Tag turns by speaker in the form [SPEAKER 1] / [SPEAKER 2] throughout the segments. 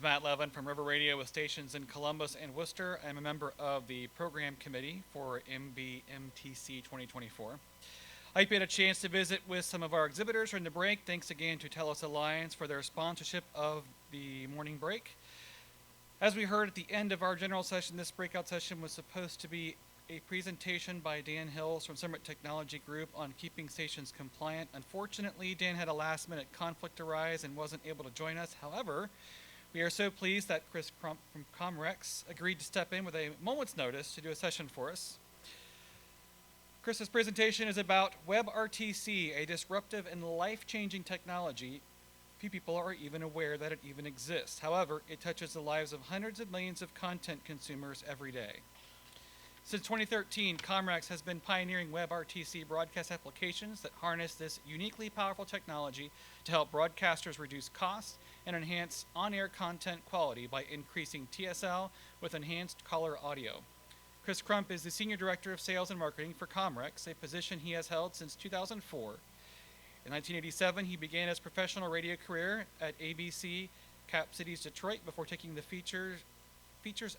[SPEAKER 1] Matt Levin from River Radio with stations in Columbus and Worcester. I'm a member of the program committee for MBMTC 2024. I hope you had a chance to visit with some of our exhibitors during the break. Thanks again to TELUS Alliance for their sponsorship of the morning break. As we heard at the end of our general session, this breakout session was supposed to be a presentation by Dan Hills from Summit Technology Group on keeping stations compliant. Unfortunately, Dan had a last-minute conflict arise and wasn't able to join us. However, we are so pleased that Chris Crump from Comrex agreed to step in with a moment's notice to do a session for us. Chris's presentation is about WebRTC, a disruptive and life-changing technology. Few people are even aware that it even exists. However, it touches the lives of hundreds of millions of content consumers every day. Since 2013, Comrex has been pioneering WebRTC broadcast applications that harness this uniquely powerful technology to help broadcasters reduce costs and enhance on-air content quality by increasing TSL with enhanced caller audio. Chris Crump is the Senior Director of Sales and Marketing for Comrex, a position he has held since 2004. In 1987, he began his professional radio career at ABC Cap Cities Detroit before taking the features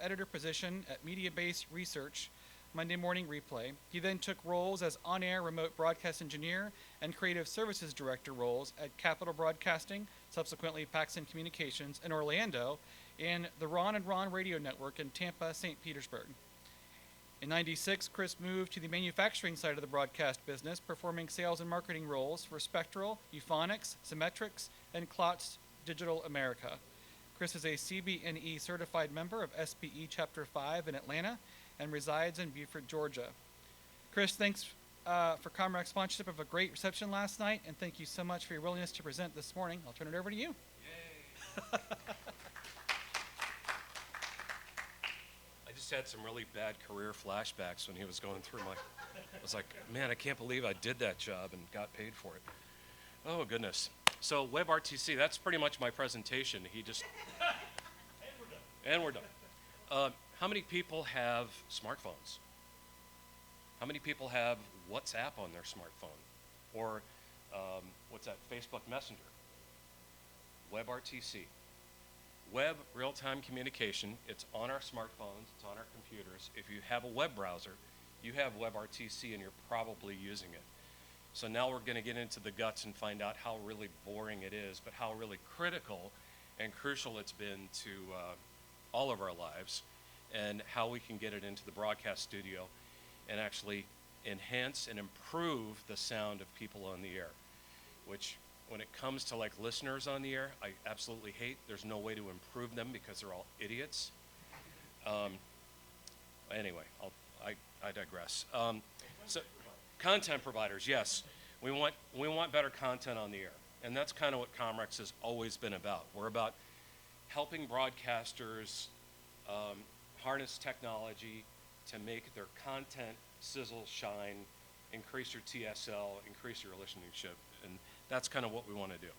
[SPEAKER 1] editor position at Media-Based Research Monday Morning Replay. He then took roles as on-air remote broadcast engineer and creative services director roles at Capital Broadcasting, subsequently Paxson Communications in Orlando, and the Ron and Ron Radio Network in Tampa, St. Petersburg. In '96, Chris moved to the manufacturing side of the broadcast business, performing sales and marketing roles for Spectral, Euphonics, Symmetrics, and Klotz Digital America. Chris is a CBNE certified member of SPE Chapter 5 in Atlanta and resides in Beaufort, Georgia. Chris, thanks for Comrex sponsorship of a great reception last night, and thank you so much for your willingness to present this morning. I'll turn it over to you.
[SPEAKER 2] Yay! I just had some really bad career flashbacks when he was going through my... I was like, man, I can't believe I did that job and got paid for it. Oh, goodness. So WebRTC, that's pretty much my presentation. He just... And we're done. How many people have smartphones? How many people have WhatsApp on their smartphone? Or what's that, Facebook Messenger? WebRTC. Web real-time communication, it's on our smartphones, it's on our computers. If you have a web browser, you have WebRTC and you're probably using it. So now we're going to get into the guts and find out how really boring it is, but how really critical and crucial it's been to all of our lives, and how we can get it into the broadcast studio and actually enhance and improve the sound of people on the air, which when it comes to like listeners on the air, I absolutely hate. There's no way to improve them because they're all idiots. Anyway, I digress. So, content providers, yes, we want better content on the air, and that's kind of what Comrex has always been about. We're about helping broadcasters harness technology to make their content sizzle, shine, increase your TSL, increase your listenership, and that's kind of what we want to do.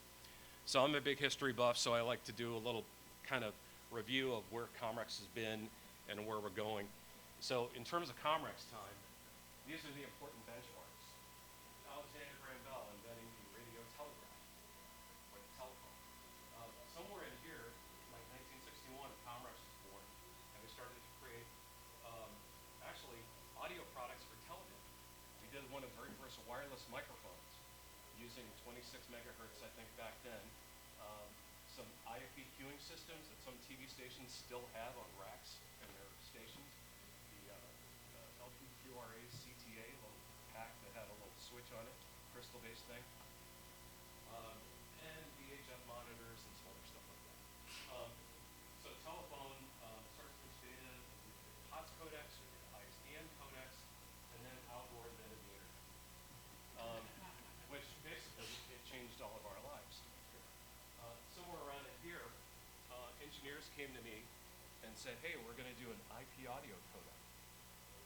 [SPEAKER 2] So I'm a big history buff, so I like to do a little kind of review of where Comrex has been and where we're going. So in terms of Comrex time, these are the important benchmarks. Alexander Graham Bell inventing the radio telegraph, or the telephone. Somewhere in here, like 1961, Comrex was born, and we started to create actually audio products for television. We did one of the very first wireless microphones using 26 megahertz, I think, back then. Some IFE queuing systems that some TV stations still have on racks in their stations. The LPQRA CTA little pack that had a little switch on it, crystal-based thing. And VHF monitors and some other stuff like that. So telephone starts to data, HOTS codecs, or the ISDN codecs, and then outboard then in the internet. Which basically it changed all of our lives. Somewhere around in here, engineers came to me and said, hey, we're going to do an IP audio codec.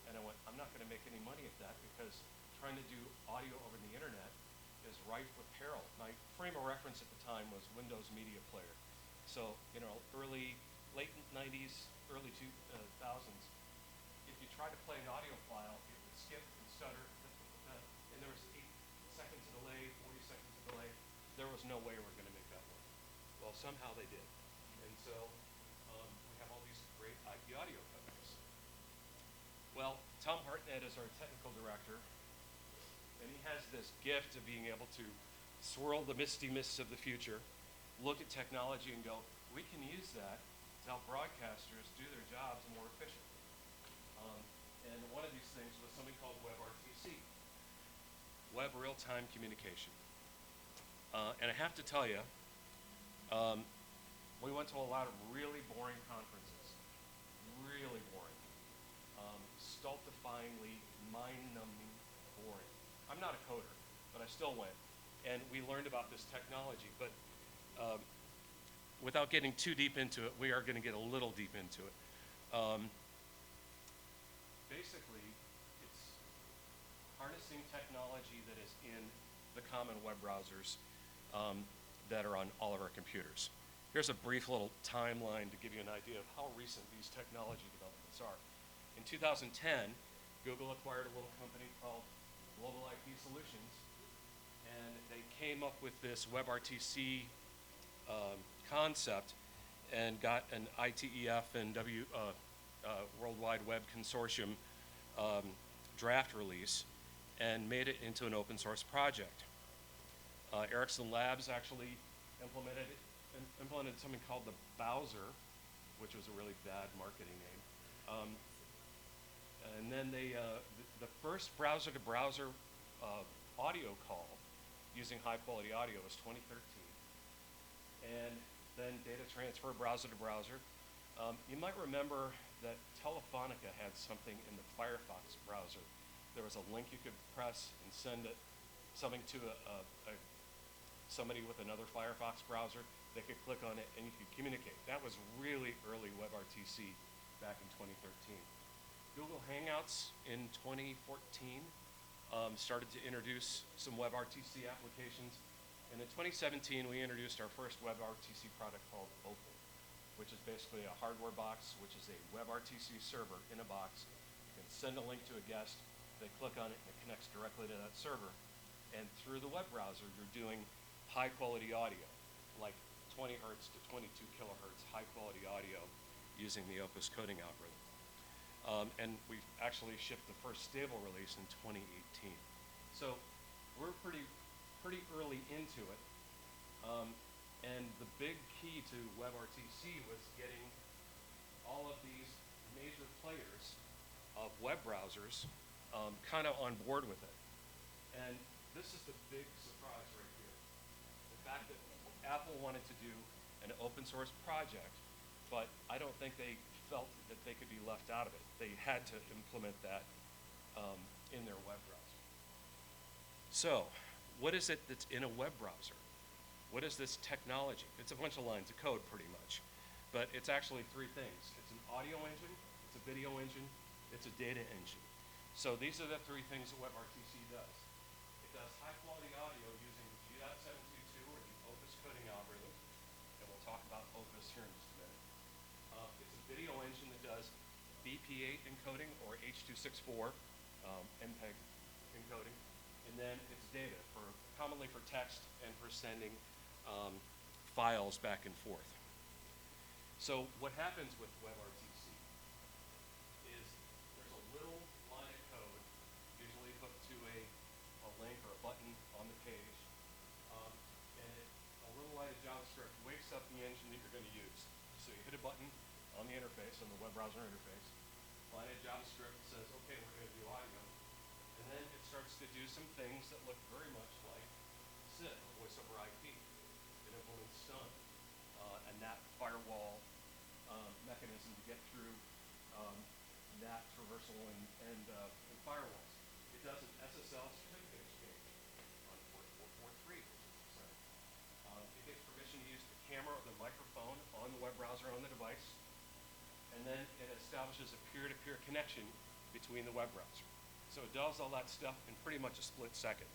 [SPEAKER 2] And I went, I'm not going to make any money at that because trying to do audio over the internet is rife with peril. My frame of reference at the time was Windows Media Player. So, late 90s, early 2000s, if you try to play an audio file, it would skip and stutter, and there was 8 seconds of delay, 40 seconds of delay. There was no way we were going to make that work. Well, somehow they did. And so Tom Hartnett is our technical director, and he has this gift of being able to swirl the misty mists of the future, look at technology and go, we can use that to help broadcasters do their jobs more efficiently. And one of these things was something called WebRTC, Web Real-Time Communication. And I have to tell you, we went to a lot of really boring conferences, really boring, stultifyingly, mind-numbing boring. I'm not a coder, but I still went, and we learned about this technology. But without getting too deep into it, we are going to get a little deep into it. Basically, it's harnessing technology that is in the common web browsers that are on all of our computers. Here's a brief little timeline to give you an idea of how recent these technology developments are. In 2010, Google acquired a little company called Global IP Solutions, and they came up with this WebRTC concept and got an IETF and World Wide Web Consortium draft release and made it into an open source project. Ericsson Labs actually implemented something called the Bowser, which was a really bad marketing name. And then the first browser-to-browser audio call using high-quality audio was 2013. And then data transfer browser-to-browser. You might remember that Telefonica had something in the Firefox browser. There was a link you could press and send something to somebody with another Firefox browser. They could click on it and you could communicate. That was really early WebRTC back in 2013. Google Hangouts in 2014 started to introduce some WebRTC applications. And in 2017, we introduced our first WebRTC product called Opal, which is basically a hardware box, which is a WebRTC server in a box. You can send a link to a guest, they click on it, and it connects directly to that server. And through the web browser, you're doing high-quality audio, like 20 hertz to 22 kilohertz high-quality audio using the Opus coding algorithm. And we've actually shipped the first stable release in 2018. So we're pretty early into it. And the big key to WebRTC was getting all of these major players of web browsers kind of on board with it. And this is the big surprise right here. The fact that Apple wanted to do an open source project, but I don't think they felt that they could be left out of it. They had to implement that in their web browser. So, what is it that's in a web browser? What is this technology? It's a bunch of lines of code pretty much, but it's actually three things. It's an audio engine, it's a video engine, it's a data engine. So these are the three things that WebRTC does. It does high quality audio using G.722 or the Opus coding algorithm, and we'll talk about Opus here in just a minute. It's a video engine that does BP8 encoding or H.264 MPEG encoding, and then it's data commonly for text and for sending files back and forth. So what happens with WebRTC is there's a little line of code, usually hooked to a link or a button on the page, and a little line of JavaScript wakes up the engine that you're going to use. So you hit a button on the interface, on the web browser interface, line of JavaScript says, okay, we're going to do audio, and then it starts to do some things that look very much like SIP, voice over IP. It implements stun, a NAT firewall mechanism to get through NAT traversal and firewalls. It does an SSL certificate exchange on port 443, which is exciting. It gets permission to use the camera or the microphone on the web browser on the device, and then it establishes a peer-to-peer connection between the web browser. So it does all that stuff in pretty much a split second.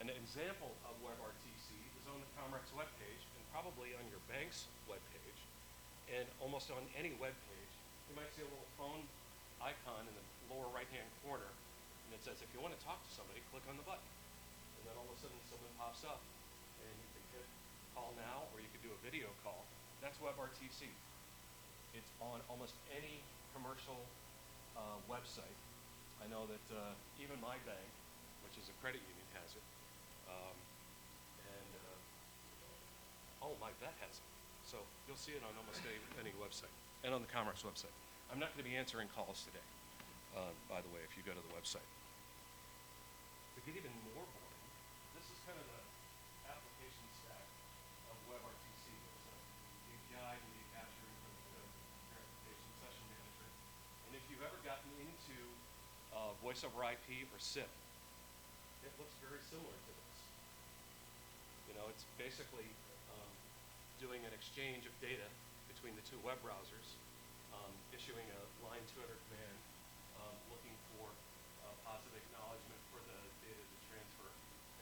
[SPEAKER 2] An example of WebRTC is on the Comrex webpage and probably on your bank's webpage, and almost on any web page. You might see a little phone icon in the lower right-hand corner, and it says, if you want to talk to somebody, click on the button. And then all of a sudden someone pops up, and you can hit call now, or you can do a video call. That's WebRTC. It's on almost any commercial website I know that even my bank, which is a credit union, has it. Oh, my vet has it. So you'll see it on almost any website and on the Comrex website. I'm not going to be answering calls today, by the way, if you go to the website. To get even more boring, this is kind of the application stack of WebRTC. There's a API and the capturing from the verification session manager. And if you've ever gotten into voice over IP or SIP, it looks very similar to this. You know, it's basically doing an exchange of data between the two web browsers, issuing a line 200 command, looking for positive acknowledgement for the data to transfer.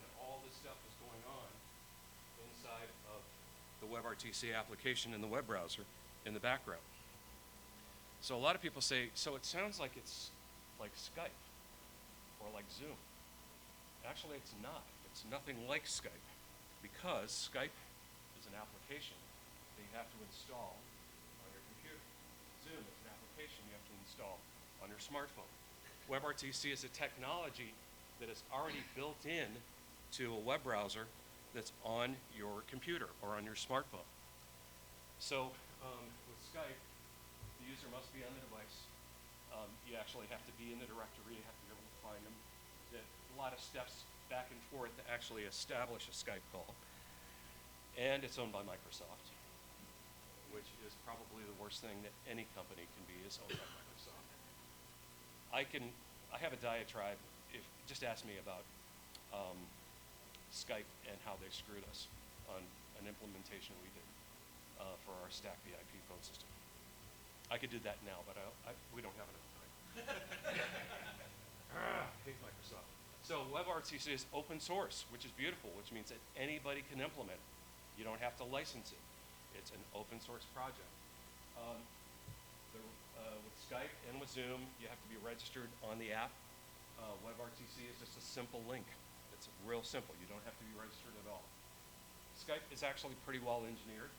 [SPEAKER 2] And all this stuff is going on inside of the WebRTC application in the web browser in the background. So a lot of people say, so it sounds like it's like Skype or like Zoom. Actually, it's not. It's nothing like Skype because Skype is an application that you have to install on your computer. Zoom is an application you have to install on your smartphone. WebRTC is a technology that is already built in to a web browser that's on your computer or on your smartphone. So with Skype, the user must be on the device. You actually have to be in the directory. You have to be able to find them. There's a lot of steps back and forth to actually establish a Skype call. And it's owned by Microsoft, which is probably the worst thing that any company can be, is owned by Microsoft. I have a diatribe. Just ask me about Skype and how they screwed us on an implementation we did for our Stack VIP phone system. I could do that now, but we don't have enough time. Hate Microsoft. So WebRTC is open source, which is beautiful, which means that anybody can implement it. You don't have to license it. It's an open source project. With Skype and with Zoom, you have to be registered on the app. WebRTC is just a simple link. It's real simple. You don't have to be registered at all. Skype is actually pretty well engineered.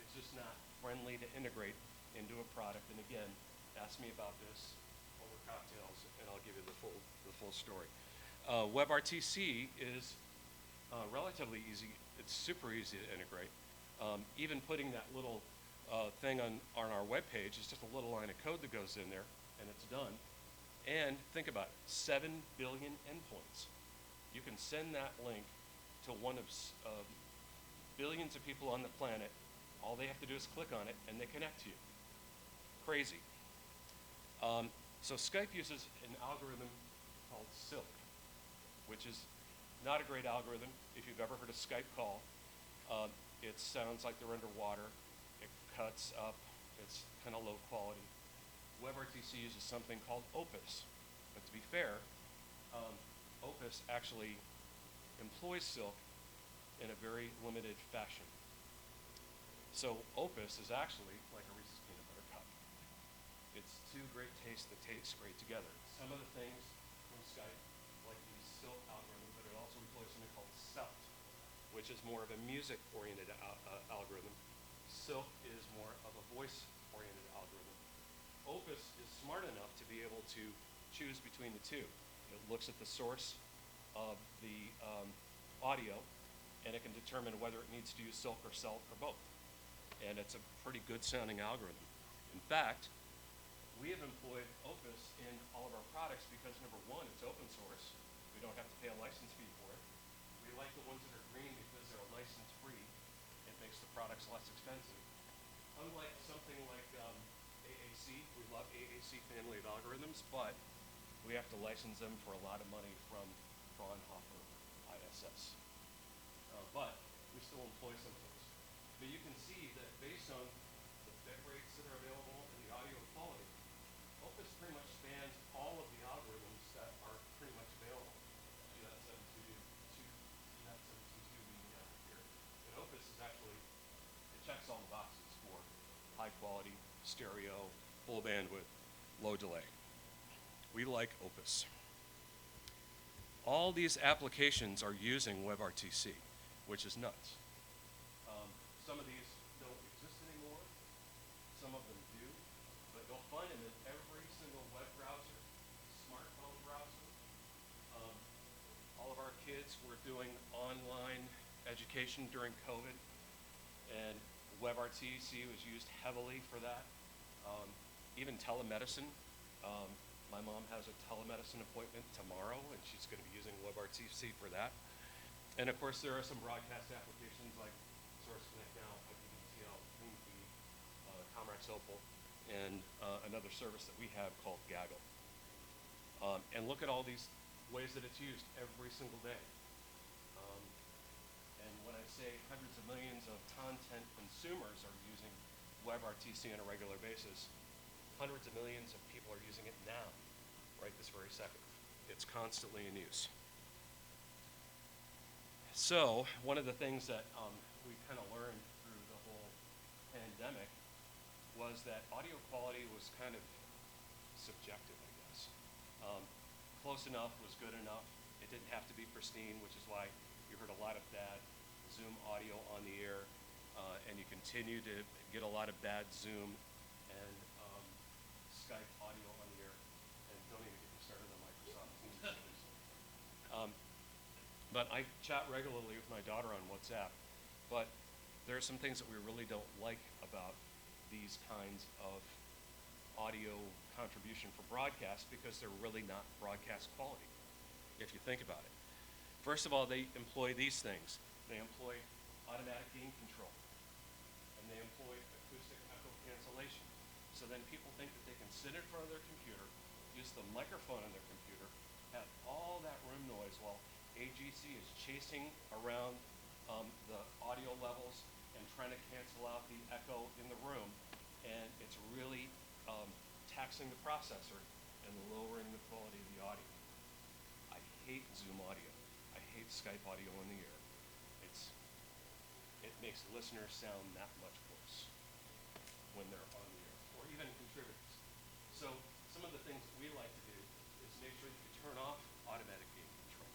[SPEAKER 2] It's just not friendly to integrate into a product. And again, ask me about this over cocktails, and I'll give you the full story. WebRTC is relatively easy. It's super easy to integrate. Even putting that little thing on our web page is just a little line of code that goes in there, and it's done. And think about it, 7 billion endpoints. You can send that link to one of billions of people on the planet. All they have to do is click on it, and they connect to you. Crazy. So Skype uses an algorithm called Silk, which is not a great algorithm. If you've ever heard a Skype call, it sounds like they're underwater. It cuts up. It's kind of low quality. WebRTC uses something called Opus. But to be fair, Opus actually employs Silk in a very limited fashion. So Opus is actually like a Reese's peanut butter cup. It's two great tastes that taste great together. Some of the things from Skype, like the Silk algorithm, but it also employs something called Selt, which is more of a music-oriented algorithm. Silk is more of a voice-oriented algorithm. Opus is smart enough to be able to choose between the two. It looks at the source of the audio, and it can determine whether it needs to use Silk or Selt or both. And it's a pretty good sounding algorithm. In fact, we have employed Opus in all of our products because, number one, it's open source. We don't have to pay a license fee for it. We like the ones that are green because they're license free. It makes the products less expensive. Unlike something like AAC, we love AAC family of algorithms, but we have to license them for a lot of money from Fraunhofer ISS. But we still employ some of those. But you can see that based on the bit rates that are available and the audio quality, Opus pretty much spans all of the algorithms that are pretty much available. G.722 being down here. And Opus is actually, it checks all the boxes for high quality, stereo, full bandwidth, low delay. We like Opus. All these applications are using WebRTC, which is nuts. Some of these don't exist anymore. Some of them do. But you'll find them in every single web browser, smartphone browser, kids were doing online education during COVID, and WebRTC was used heavily for that. Even telemedicine. My mom has a telemedicine appointment tomorrow, and she's going to be using WebRTC for that. And of course, there are some broadcast applications like Source Connect now, IPVTL, CleanFeed, Comrex Opal, and another service that we have called Gaggle. And look at all these ways that it's used every single day. And when I say hundreds of millions of content consumers are using WebRTC on a regular basis, hundreds of millions of people are using it now, right this very second. It's constantly in use. So one of the things that we kind of learned through the whole pandemic was that audio quality was kind of subjective, I guess. Close enough was good enough. It didn't have to be pristine, which is why you heard a lot of bad Zoom audio on the air, and you continue to get a lot of bad Zoom and Skype audio on the air, and don't even get me started on Microsoft Teams. But I chat regularly with my daughter on WhatsApp, but there are some things that we really don't like about these kinds of audio contribution for broadcast because they're really not broadcast quality, if you think about it. First of all, they employ these things. They employ automatic gain control, and they employ acoustic echo cancellation. So then people think that they can sit in front of their computer, use the microphone on their computer, have all that room noise while AGC is chasing around the audio levels and trying to cancel out the echo in the room, and it's really taxing the processor and lowering the quality of the audio. I hate Zoom audio. I hate Skype audio in the air. It makes listeners sound that much worse when they're on the air, or even contributors. So some of the things that we like to do is make sure that you turn off automatic gain control.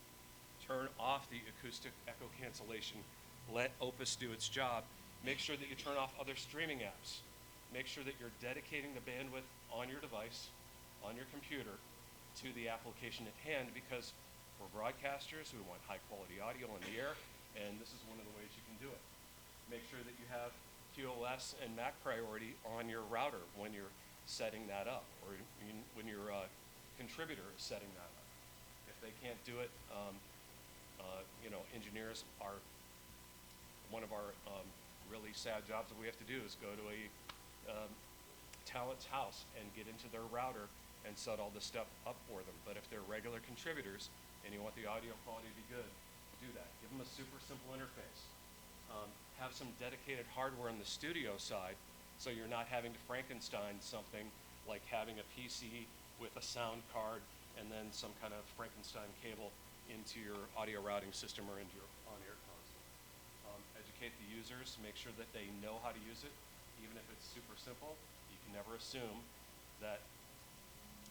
[SPEAKER 2] Turn off the acoustic echo cancellation. Let Opus do its job. Make sure that you turn off other streaming apps. Make sure that you're dedicating the bandwidth on your device, on your computer, to the application at hand, because we're broadcasters, we want high quality audio on the air, and this is one of the ways you can do it. Make sure that you have QoS and MAC priority on your router when you're setting that up, or when your contributor is setting that up. If they can't do it, engineers are, one of our really sad jobs that we have to do is go to a talent's house and get into their router and set all this stuff up for them. But if they're regular contributors and you want the audio quality to be good, do that. Give them a super simple interface. Have some dedicated hardware on the studio side, so you're not having to Frankenstein something like having a PC with a sound card and then some kind of Frankenstein cable into your audio routing system or into your on-air console. Educate the users, make sure that they know how to use it, even if it's super simple. You can never assume that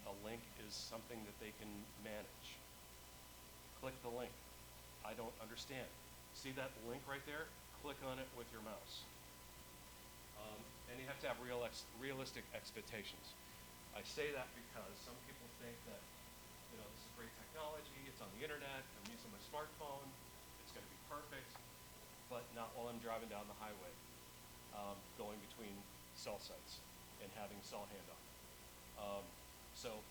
[SPEAKER 2] a link is something that they can manage. Click the link. I don't understand. See that link right there? Click on it with your mouse. And you have to have realistic expectations. I say that because some people think that, this is great technology, it's on the internet, I'm using my smartphone, it's going to be perfect, but not while I'm driving down the highway, going between cell sites and having cell handoff. So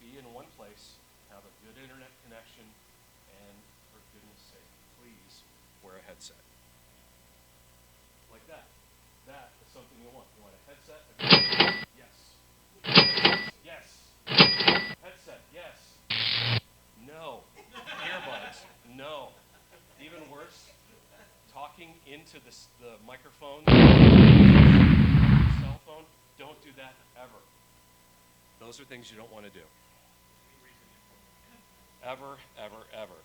[SPEAKER 2] be in one place, have a good internet connection, and for goodness sake, please wear a headset. Like that. That is something you want. You want a headset? Yes. Yes. Headset? Yes. No. Earbuds? No. Even worse, talking into the microphone, cell phone, don't do that ever. Those are things you don't want to do. Ever, ever, ever.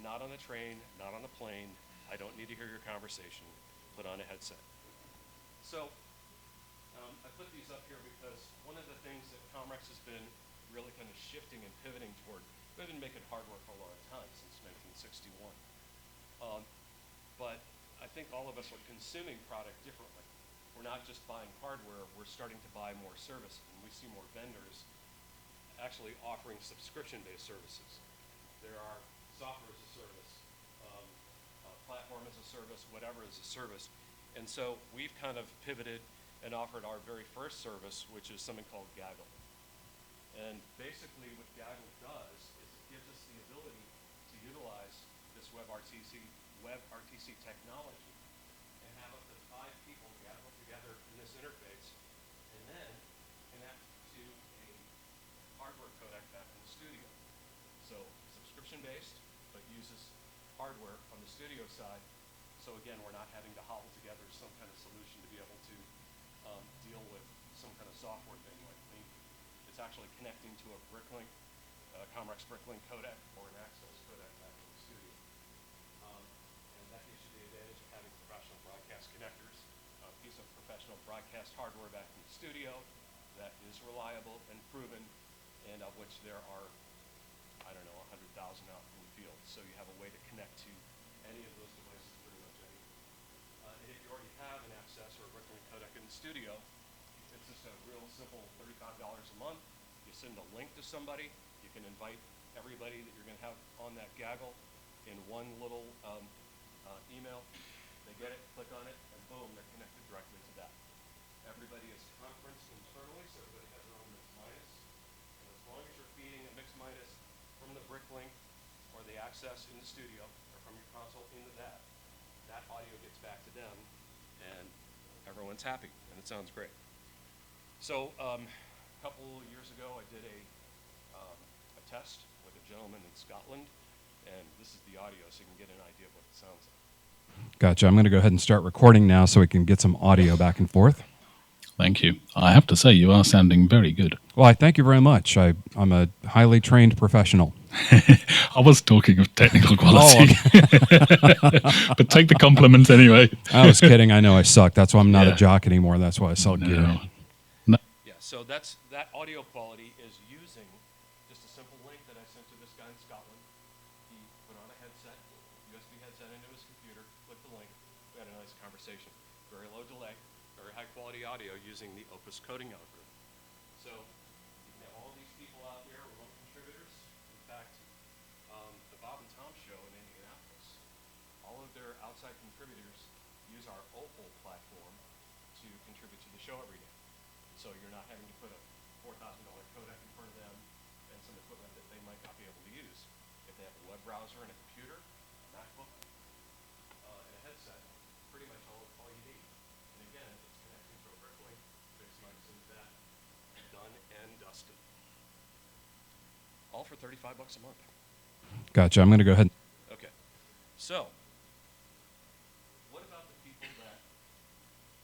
[SPEAKER 2] Not on the train, not on the plane. I don't need to hear your conversation. Put on a headset. So, I put these up here because one of the things that Comrex has been really kind of shifting and pivoting toward, we've been making hardware for a long time, since 1961. But I think all of us are consuming product differently. We're not just buying hardware, we're starting to buy more services, and we see more vendors actually offering subscription-based services. There are software as a service, platform as a service, whatever as a service. And so we've kind of pivoted and offered our very first service, which is something called Gaggle. And basically what Gaggle does is it gives us the ability to utilize this WebRTC technology and have up to 5 people gather together in this interface and then connect to a hardware codec back in the studio. So subscription-based, but uses hardware on the studio side. So again, we're not having to hobble together some kind of solution to be able to deal with some kind of software thing like Link. It's actually connecting to a Bricklink, Comrex Bricklink codec or an Access codec back in the studio. And that gives you the advantage of having professional broadcast connectors, a piece of professional broadcast hardware back in the studio that is reliable and proven, and of which there are, I don't know, 100,000 out in the field. So you have a way to connect to any of those devices pretty much anywhere. And if you already have an Access or a Bricklink codec in the studio, it's just a real simple $35 a month. You send a link to somebody. You can invite everybody that you're going to have on that Gaggle in one little email. They get it, click on it, and boom, they're connected directly to that. Everybody is conferenced internally, so everybody has their own mix minus. And as long as you're feeding a mix minus from the Bricklink or the Access in the studio or from your console into that, that audio gets back to them, and everyone's happy, and it sounds great. So a couple years ago, I did a test with a gentleman in Scotland, and this is the audio, so you can get an idea of what it sounds like.
[SPEAKER 3] Gotcha. I'm going to go ahead and start recording now so we can get some audio back and forth.
[SPEAKER 4] Thank you. I have to say, you are sounding very good.
[SPEAKER 3] Well, I thank you very much. I'm a highly trained professional.
[SPEAKER 4] I was talking of technical quality.
[SPEAKER 3] Oh,
[SPEAKER 4] But take the compliment anyway.
[SPEAKER 3] I was kidding. I know I suck. That's why I'm not a
[SPEAKER 4] Yeah.
[SPEAKER 3] jock anymore. That's why I sell gear.
[SPEAKER 4] No.
[SPEAKER 2] Yeah, so that audio quality is using just a simple link that I sent to this guy in Scotland. He put on a headset, USB headset into his computer, clicked the link, we had a nice conversation. Very low delay, very high quality audio using the Opus coding algorithm. So you can have all these people out there, remote contributors. In fact, the Bob and Tom show in Indianapolis, all of their outside contributors use our Opal platform to contribute to the show every day. So you're not having to put a $4,000 codec in front of them and some equipment that they might not be able to use. If they have a web browser and a computer, a MacBook, and a headset, pretty much all you need. And again, it's connecting to a Bricklink, mix minus into that, done and dusted. All for $35 a month.
[SPEAKER 3] Gotcha. I'm going to go ahead.
[SPEAKER 2] Okay. So, what about the people that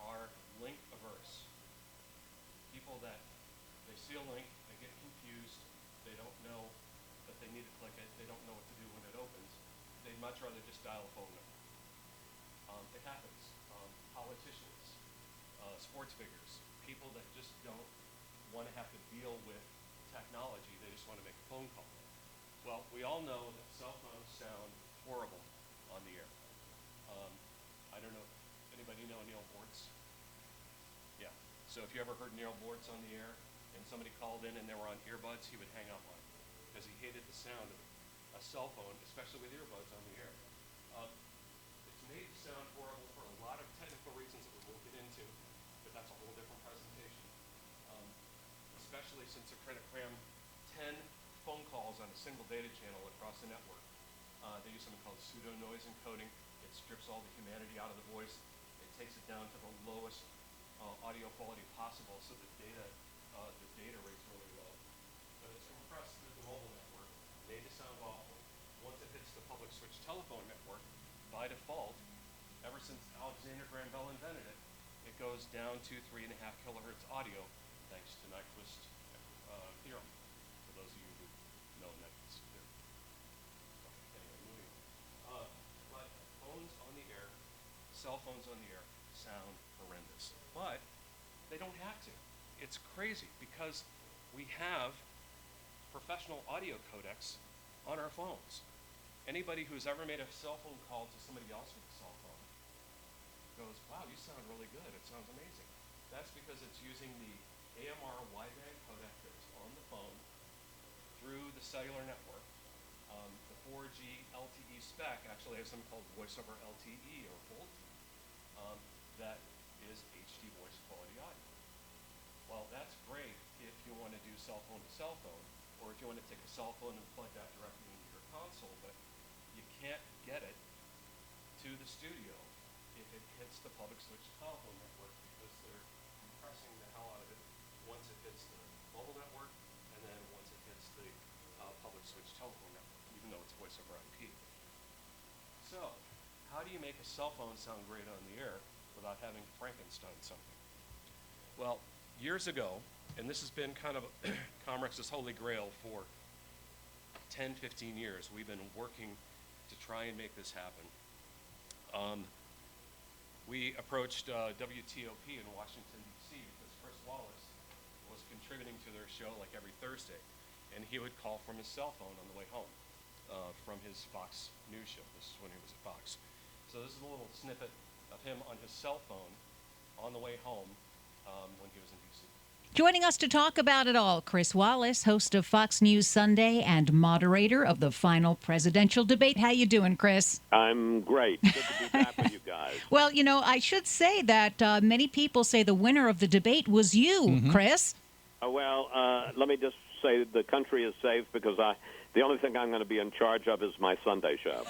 [SPEAKER 2] are link averse? People that they see a link, they get confused, they don't know that they need to click it, they don't know what to do when it opens. They'd much rather just dial a phone number. It happens. Politicians, sports figures, people that just don't want to have to deal with technology, they just want to make a phone call. Well, we all know that cell phones sound horrible on the air. I don't know, anybody know Neil Bortz? Yeah, so if you ever heard Neil Bortz on the air and somebody called in and they were on earbuds, he would hang up on it because he hated the sound of a cell phone, especially with earbuds on the air. It's made to sound horrible for a lot of technical reasons that we won't get into, but that's a whole different presentation. Especially since they're trying to cram 10 phone calls on a single data channel across the network. They use something called pseudo noise encoding. It strips all the humanity out of the voice. It takes it down to the lowest audio quality possible, so the data rate's really low. But it's compressed through the mobile network, made to sound awful. Once it hits the public switch telephone network, by default, ever since Alexander Graham Bell invented it, it goes down to 3.5 kilohertz audio, thanks to Nyquist theorem. For those of you who know Nyquist theorem. Okay, anyway, moving on. But phones on the air, cell phones on the air, sound horrendous. But they don't have to. It's crazy because we have professional audio codecs on our phones. Anybody who's ever made a cell phone call to somebody else with a cell phone goes, wow, you sound really good. It sounds amazing. That's because it's using the AMR wideband codec that's on the phone through the cellular network. The 4G LTE spec actually has something called voice over LTE or VoLTE that is HD voice quality audio. Well, that's great if you want to do cell phone to cell phone, or if you want to take a cell phone and plug that directly into your console, but you can't get it to the studio if it hits the public switch telephone network because they're compressing the hell out of it once it hits the mobile network and then once it hits the public switch telephone network, even though it's voice over IP. So, how do you make a cell phone sound great on the air without having Frankenstein something? Well, years ago, and this has been kind of Comrex's holy grail for 10, 15 years, we've been working to try and make this happen. We approached WTOP in Washington, D.C. because Chris Wallace was contributing to their show like every Thursday, and he would call from his cell phone on the way home from his Fox News show. This is when he was at Fox. So this is a little snippet of him on his cell phone on the way home when he was in D.C.
[SPEAKER 5] Joining us to talk about it all, Chris Wallace, host of Fox News Sunday and moderator of the final presidential debate. How you doing, Chris?
[SPEAKER 6] I'm great. Good to be back with you guys.
[SPEAKER 5] Well, you know, I should say that many people say the winner of the debate was you, Chris.
[SPEAKER 6] Let me just say the country is safe because the only thing I'm going to be in charge of is my Sunday show.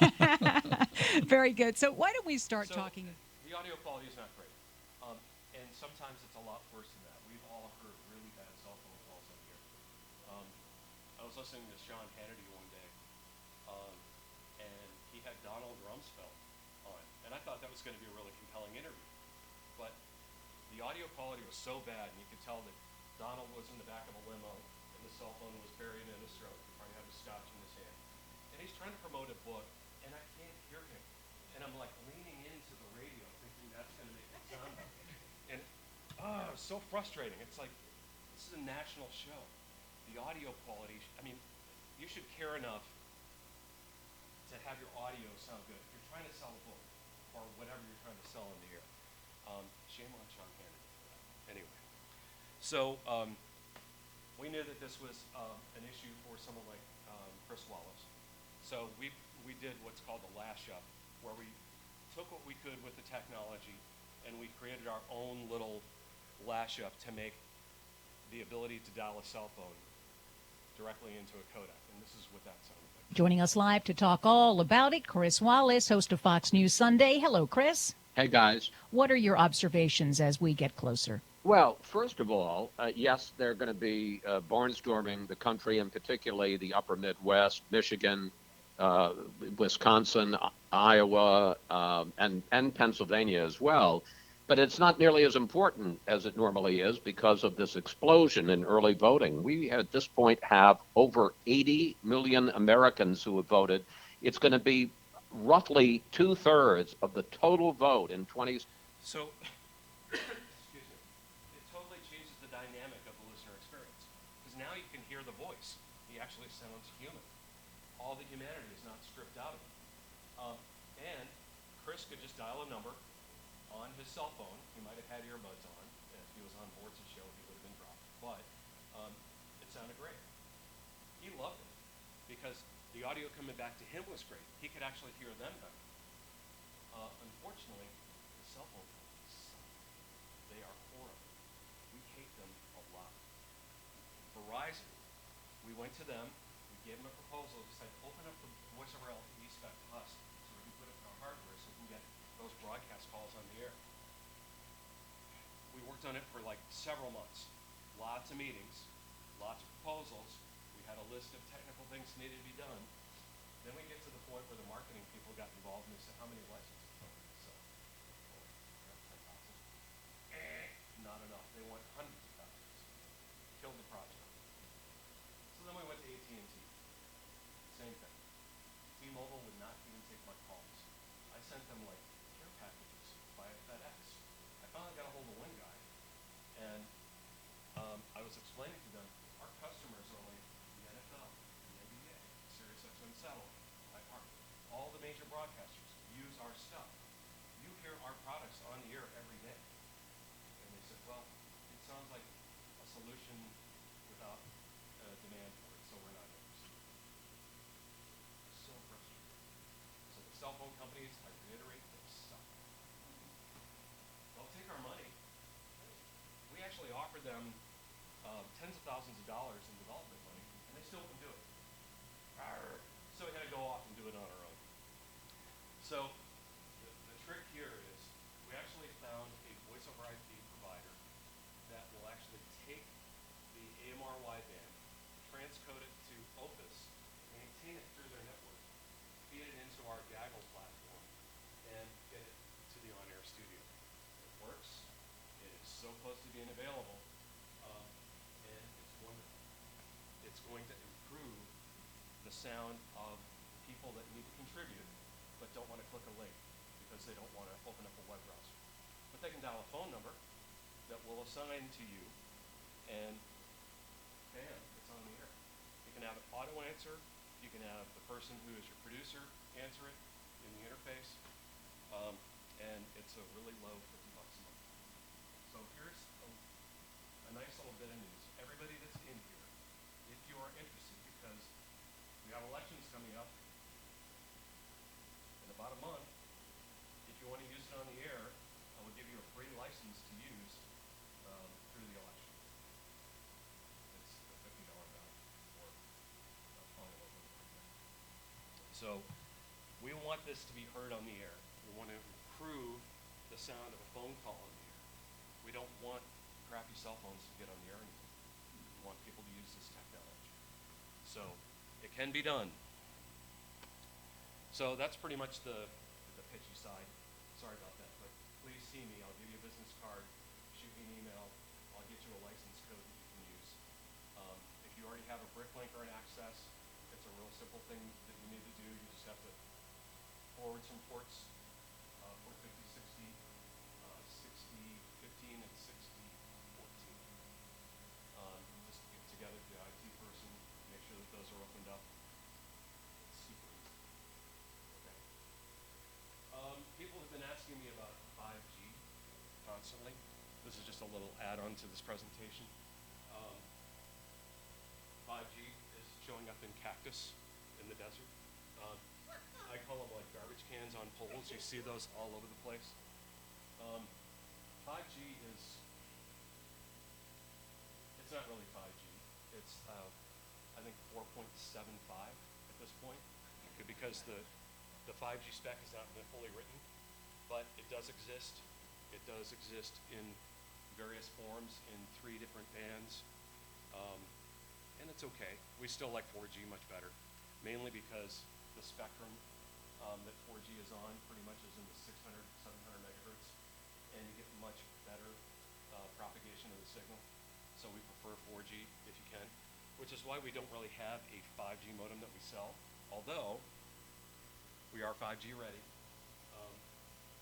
[SPEAKER 5] Very good. So why don't we start talking?
[SPEAKER 2] The audio quality is not great, and sometimes it's a lot worse than that. We've all heard really bad cell phone calls on here. I was listening to Sean Hannity one day, and he had Donald Rumsfeld on, and I thought that was going to be a really compelling interview. But the audio quality was so bad, and you could tell that Donald was in the back of a limo, and the cell phone was buried in his throat. He probably had a scotch in his hand, and he's trying to promote a book, and I can't hear him. And I'm like leaning into the radio, thinking that's going to make it sound better. And it was so frustrating. It's like, this is a national show. The audio quality, I mean, you should care enough to have your audio sound good. If you're trying to sell a book or whatever you're trying to sell in the air, shame on Sean Hannity for that. Anyway, so we knew that this was an issue for someone like Chris Wallace. So we did what's called the lash up, where we took what we could with the technology and we created our own little lash up to make the ability to dial a cell phone directly into a codec. And this is what that sounded like.
[SPEAKER 5] Joining us live to talk all about it, Chris Wallace, host of Fox News Sunday. Hello, Chris.
[SPEAKER 7] Hey, guys.
[SPEAKER 5] What are your observations as we get closer?
[SPEAKER 7] Well, first of all, yes, they're going to be barnstorming the country, and particularly the upper Midwest, Michigan, Wisconsin, Iowa, and Pennsylvania as well. But it's not nearly as important as it normally is because of this explosion in early voting. We at this point have over 80 million Americans who have voted. It's going to be roughly 2/3 of the total vote in 20.
[SPEAKER 2] So, excuse me, it totally changes the dynamic of the listener experience. Because now you can hear the voice. He actually sounds human. All the humanity is not stripped out of him. And Chris could just dial a number on his cell phone. He might have had earbuds on. If he was on board's show, he would have been dropped. But it sounded great. He loved it because the audio coming back to him was great. He could actually hear them better. Unfortunately, the cell phone phones suck. They are horrible. We hate them a lot. Verizon, we went to them, we gave them a proposal, we said, open up the voice over LTE spec to us so we can put it in our hardware so we can get those broadcast calls on the air. We worked on it for like several months. Lots of meetings, lots of proposals. We had a list of technical things that needed to be done. Then we get to the point where the marketing people got involved and they said, how many licenses do you sell? Not enough. They want hundreds of thousands. Killed the project. So then we went to AT&T. Same thing. T-Mobile would not even take my calls. I sent them like care packages via FedEx. I finally got a hold of one guy, and I was explaining to them, our customers are like the NFL, the NBA, SiriusXM Satellite, iHeart. All the major broadcasters use our stuff. You hear our products on the air every day. And they said, well, it sounds like a solution without demand for it, so we're not interested. So frustrating. offered them tens of thousands of dollars in development money, and they still wouldn't do it. Arr. So we had to go off and do it on our own. So the trick here is we actually found a voice over IP provider that will actually take the AMR wideband, transcode it to Opus, maintain it through their network, feed it into our Gaggle platform, and get it to the on-air studio. It works. It is so close to being available, and it's wonderful. It's going to improve the sound of people that need to contribute but don't want to click a link because they don't want to open up a web browser. But they can dial a phone number that will assign to you, and bam, it's on the air. You can have it auto answer. You can have the person who is your producer answer it in the interface, and it's a really low $50 a month. So here's a nice little bit of news. Everybody that's in here, if you are interested, because we have elections coming up in about a month, if you want to use it on the air, I will give you a free license to use through the election. It's a $50 value for a phone over. So we want this to be heard on the air. We want to improve the sound of a phone call on the air. We don't want crappy cell phones to get on the air anymore. We want people to use this technology. So it can be done. So that's pretty much the pitchy side. Sorry about that, but please see me. I'll give you a business card, shoot me an email. I'll get you a license code that you can use. If you already have a Bricklink or an Access, it's a real simple thing that you need to do. You just have to forward some ports, port 50, 60, 60, 15, and 60, 14. Just get together with the IT person, make sure that those are opened up. It's super easy. Okay. People have been asking me about 5G constantly. This is just a little add-on to this presentation. 5G is showing up in cactus in the desert. I call them like garbage cans on poles. You see those all over the place. 5G is, it's not really 5G. It's, I think 4.75 at this point, because the 5G spec has not been fully written, but it does exist. It does exist in various forms in 3 different bands, and it's okay. We still like 4G much better, mainly because the spectrum that 4G is on pretty much is in the 600, 700 megahertz, and you get much better propagation of the signal. So we prefer 4G if you can, which is why we don't really have a 5G modem that we sell, although we are 5G ready.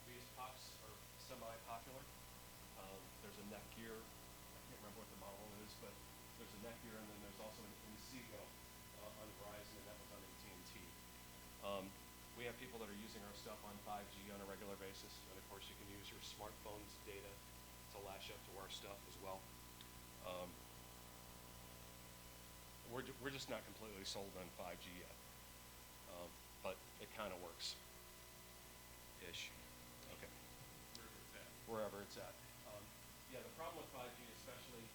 [SPEAKER 2] These pucks are semi-popular. There's a Netgear, I can't remember what the model is, but there's a Netgear, and then there's also an Inseego on Verizon, and that was on AT&T. We have people that are using our stuff on 5G on a regular basis, and of course you can use your smartphone's data to lash up to our stuff as well. We're just not completely sold on 5G yet, but it kind of works. Ish. Okay. Wherever it's at. Yeah, the problem with 5G, especially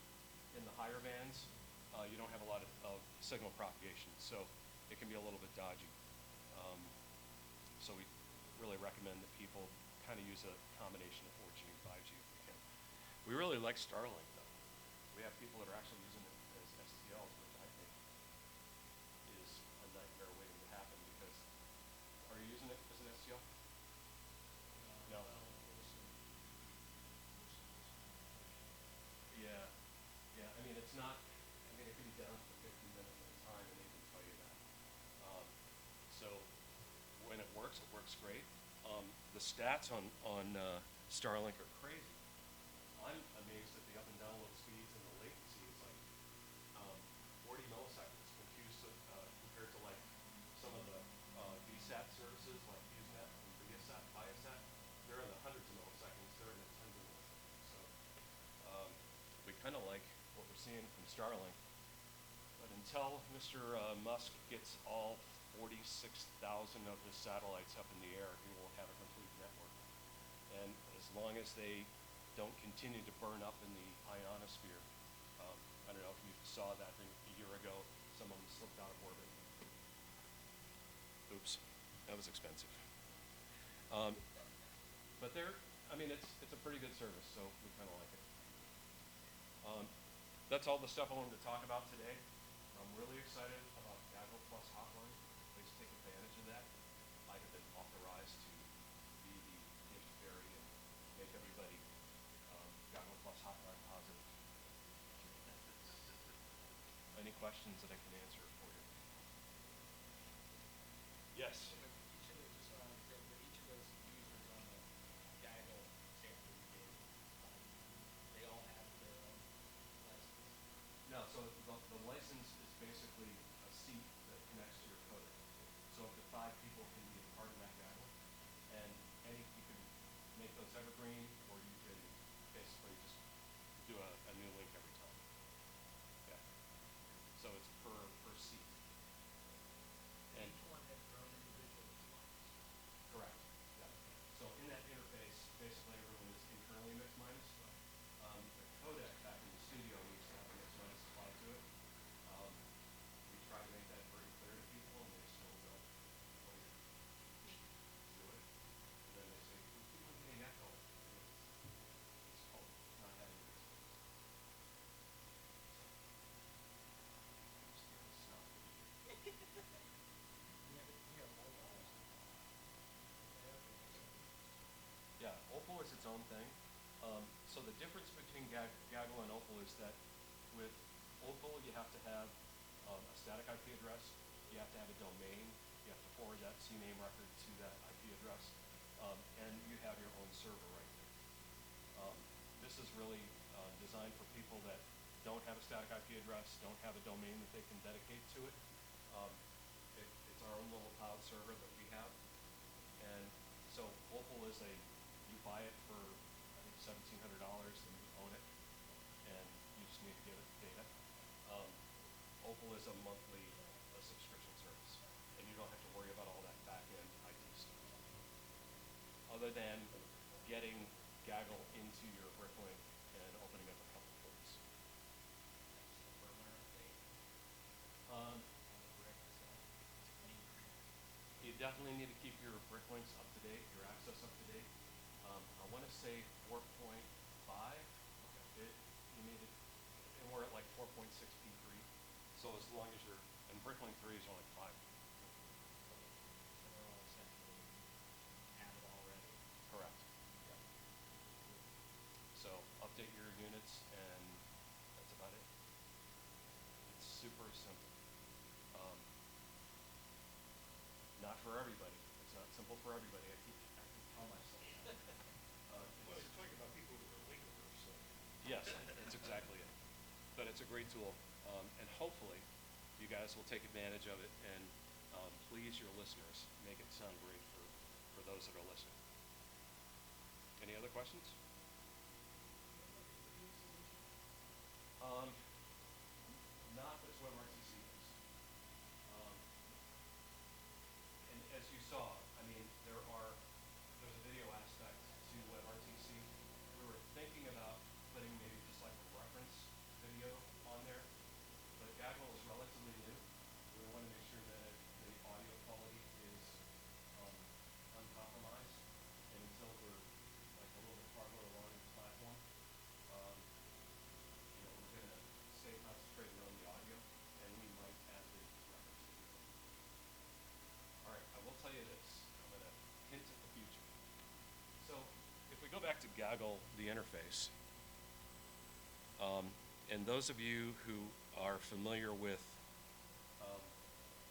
[SPEAKER 2] in the higher bands, you don't have a lot of signal propagation, so it can be a little bit dodgy. So we really recommend that people kind of use a combination of 4G and 5G if we can. We really like Starlink, though. We have people that are actually using it as STLs, which I think is a nightmare waiting to happen because, are you using it as an STL? No. Yeah. Yeah, I mean, it's not, I mean, it can be down for 15 minutes at a time, and they can tell you that. So when it works great. The stats on Starlink are crazy. I'm amazed at the up and download speeds and the latency. It's like 40 milliseconds compared to like some of the VSAT services like Usenet and Viasat. They're in the hundreds of milliseconds. They're in the tens of milliseconds. So we kind of like what we're seeing from Starlink. But until Mr. Musk gets all 46,000 of his satellites up in the air, he will have a complete network. And as long as they don't continue to burn up in the ionosphere, saw that a year ago. Some of them slipped out of orbit. Oops, that was expensive. But I mean, it's a pretty good service, so we kind of like it. That's all the stuff I wanted to talk about today. I'm really excited about Gaggle Plus Hotline. Please take advantage of that. I have been authorized to be the intermediary and make everybody Gaggle Plus Hotline positive. Any questions that I can answer for you? Yes.
[SPEAKER 8] Each of those users on the Gaggle sample you gave, they all have their own license.
[SPEAKER 2] No, so the license is basically a seat that connects to your codec. So up to 5 people can be a part of that Gaggle, and you can make those evergreen, or you can basically just do a new link every time. Yeah. So it's per seat. And
[SPEAKER 8] Each one has their own individual response.
[SPEAKER 2] correct. Yeah. So in that interface, basically everyone is internally mixed minus. The codec back in the studio needs to have a mixed minus applied to it. We try to make that very clear to people, and they still don't fully do it. And then they say, we keep on getting echo. And it's called not having a mixed minus. Yeah, Opal is its own thing. So the difference between Gaggle and Opal is that with Opal, you have to have a static IP address, you have to have a domain, you have to forward that CNAME record to that IP address, and you have your own server right there. This is really designed for people that don't have a static IP address, don't have a domain that they can dedicate to it. It's our own little cloud server that we have. And so Opal is you buy it for, I think, $1,700 and you own it, and you just need to give it the data. Opal is a monthly subscription service, and you don't have to worry about all that back-end IT stuff. Other than getting Gaggle into your Bricklink and opening up a couple ports. You definitely need to keep your Bricklinks up to date, your access up to date. I want to say 4.5. You need it, and we're at like 4.6p3. So as long as and Bricklink 3 is only 5.
[SPEAKER 8] So they're all essentially have it already.
[SPEAKER 2] Correct. Yeah. So update your units, and that's about it. It's super simple. Not for everybody. It's not simple for everybody. I keep telling myself that.
[SPEAKER 9] Well, you're talking about people who are legal first, so.
[SPEAKER 2] Yes, that's exactly it. But it's a great tool, and hopefully you guys will take advantage of it and please your listeners. Make it sound great for those that are listening. Any other questions? Not as WebRTC is. And as you saw, I mean, there's a video aspect to WebRTC. We were thinking about putting maybe just like a reference video on there, but Gaggle is relatively new. We want to make sure that the audio quality is uncompromised, and until we're like a little bit farther along in the platform, we're going to stay concentrated on the audio, and we might add the reference video. All right, I will tell you this. I'm going to hint at the future. So if we go back to Gaggle, the interface, and those of you who are familiar with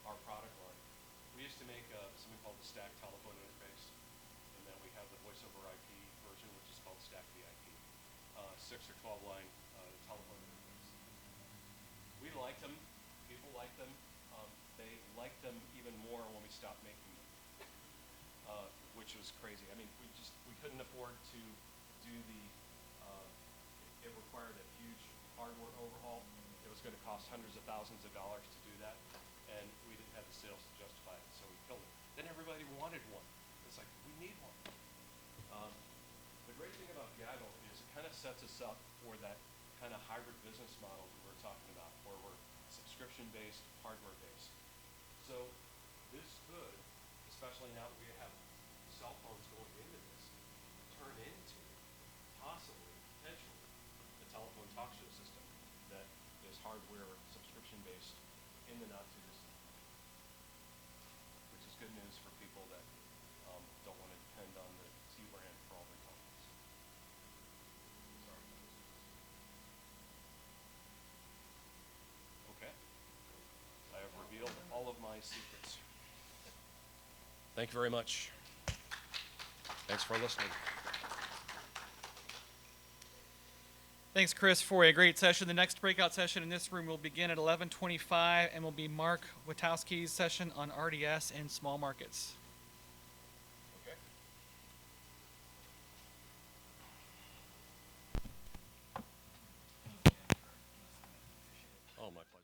[SPEAKER 2] our product line, we used to make something called the Stack Telephone Interface, and then we have the voice over IP version, which is called Stack VIP, 6 or 12 line telephone interface. We liked them. People liked them. They liked them even more when we stopped making them, which was crazy. I mean, we couldn't afford to do it required a huge hardware overhaul. It was going to cost hundreds of thousands of dollars to do that, and we didn't have the sales to justify it, so we killed it. Then everybody wanted one. It's like, we need one. The great thing about Gaggle is it kind of sets us up for that kind of hybrid business model we were talking about, where subscription-based, hardware-based. So this could, especially now that we have cell phones going into this, turn into possibly, potentially, a telephone talk show system that is hardware subscription-based in the not-too-distant future, which is good news for people that don't want to depend on the T brand for all their companies. Sorry. Okay. I have revealed all of my secrets. Thank you very much. Thanks for listening.
[SPEAKER 1] Thanks, Chris, for a great session. The next breakout session in this room will begin at 11:25 and will be Mark Witowski's session on RDS and small markets.
[SPEAKER 2] Okay. Oh, my pleasure.